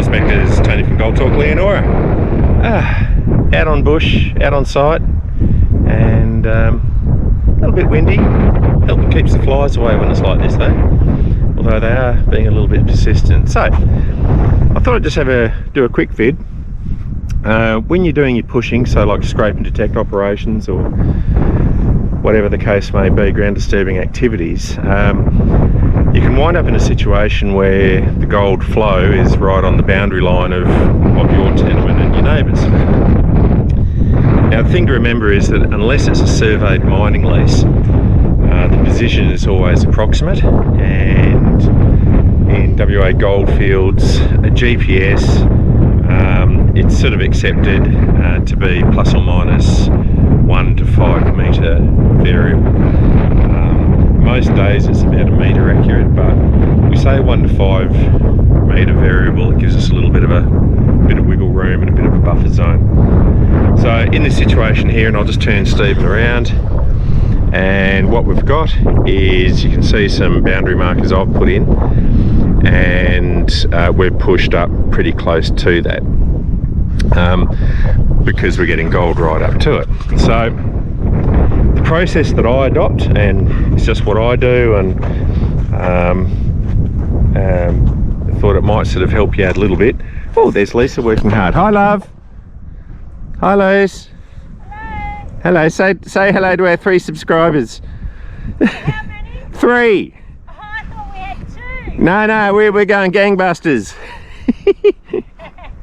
Prospectors, Tony from Gold Talk Leonora. Out on bush, out on site, and a little bit windy. Keeps the flies away when it's like this though, although they are being a little bit persistent. So I thought I'd just do a quick vid. When you're doing your pushing, so like scrape and detect operations or whatever the case may be, ground disturbing activities, you can wind up in a situation where the gold flow is right on the boundary line of your tenement and your neighbours. Now the thing to remember is that unless it's a surveyed mining lease, the position is always approximate, and in WA goldfields, a GPS, it's sort of accepted to be plus or minus 1 to 5 metre variable. Most days it's about a metre accurate, but we say 1 to 5 metre variable. It gives us a little bit of wiggle room and a bit of a buffer zone. So in this situation here, and I'll just turn Stephen around, and what we've got is, you can see some boundary markers I've put in, and we're pushed up pretty close to that because we're getting gold right up to it. So the process that I adopt, and it's just what I do, and I thought it might sort of help you out a little bit. Oh, there's Lisa working hard. Hi love. Hi Lise. Hello, say hello to our 3 subscribers. How many? 3. Oh, I thought we had 2. No, we're going gangbusters.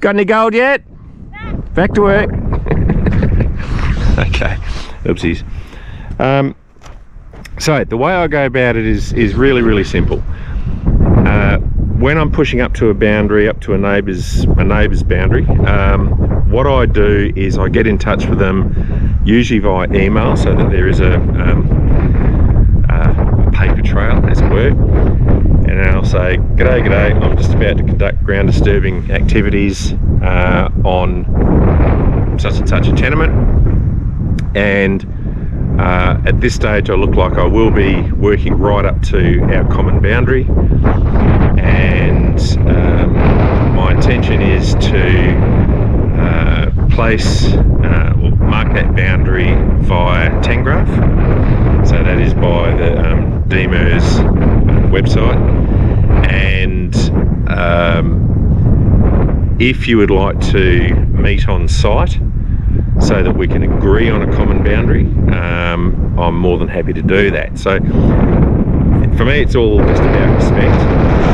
Got any gold yet? No. Back to work. Okay, oopsies. So the way I go about it is really, really simple. When I'm pushing up to a boundary, up to a neighbour's boundary, what I do is I get in touch with them, usually via email, so that there is a paper trail, as it were, and then I'll say, g'day, I'm just about to conduct ground disturbing activities on such and such a tenement, and at this stage I look like I will be working right up to our common boundary, and my intention is to place or mark that boundary via Tengraph, so that is by the neighbours website. And if you would like to meet on site so that we can agree on a common boundary, I'm more than happy to do that. So for me it's all just about respect,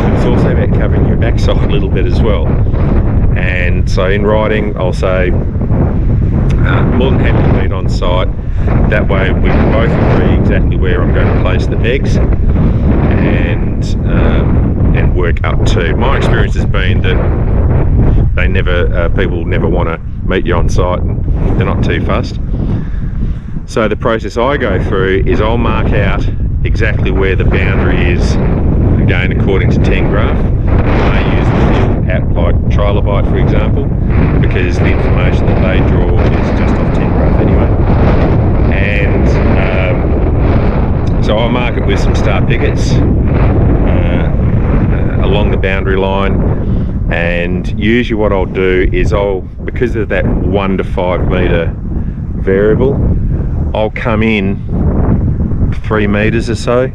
but it's also about covering your backside a little bit as well. And so in writing I'll say more than happy to meet on site. That way we can both agree exactly where I'm going to place the pegs, and work up to. My experience has been that people never want to meet you on site, and they're not too fussed. So the process I go through is I'll mark out exactly where the boundary is, again according to Tengraph. I may use the field app like Trilobite, for example, because the information that they draw is just off Tengraph anyway. And so I'll mark it with some star pickets along the boundary line, and usually what I'll do is because of that 1 to 5 metre variable, I'll come in 3 metres or so,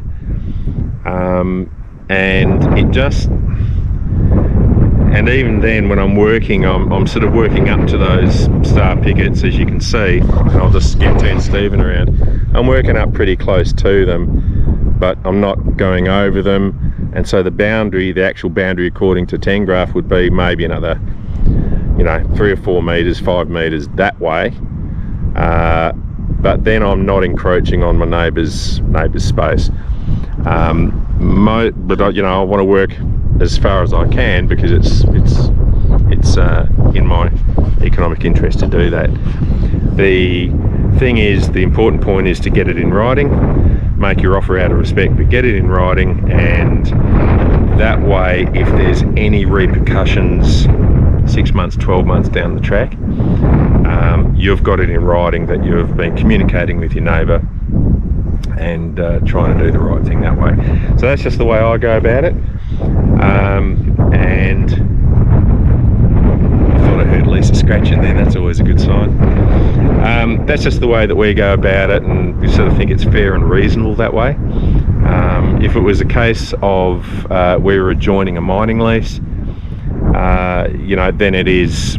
and even then when I'm working, I'm sort of working up to those star pickets, as you can see, and I'll just turn Stephen around. I'm working up pretty close to them, but I'm not going over them, and so the actual boundary according to Tengraph would be maybe another, 3 or 4 metres, 5 metres that way. But then I'm not encroaching on my neighbour's space. But I want to work as far as I can, because it's in my economic interest to do that. The thing is, the important point is to get it in writing. Make your offer out of respect, but get it in writing, and that way if there's any repercussions 6 months, 12 months down the track, you've got it in writing that you've been communicating with your neighbour and trying to do the right thing that way. So that's just the way I go about it. And that's just the way that we go about it, and we sort of think it's fair and reasonable that way. If it was a case of we were adjoining a mining lease, you know, then it is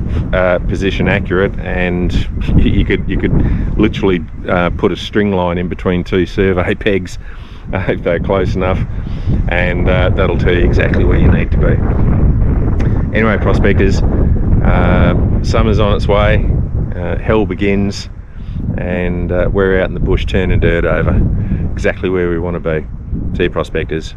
position accurate, and you could literally put a string line in between two survey pegs if they're close enough, and that'll tell you exactly where you need to be. Anyway, prospectors, summer's on its way, hell begins, and we're out in the bush turning dirt over, exactly where we want to be. See you, prospectors.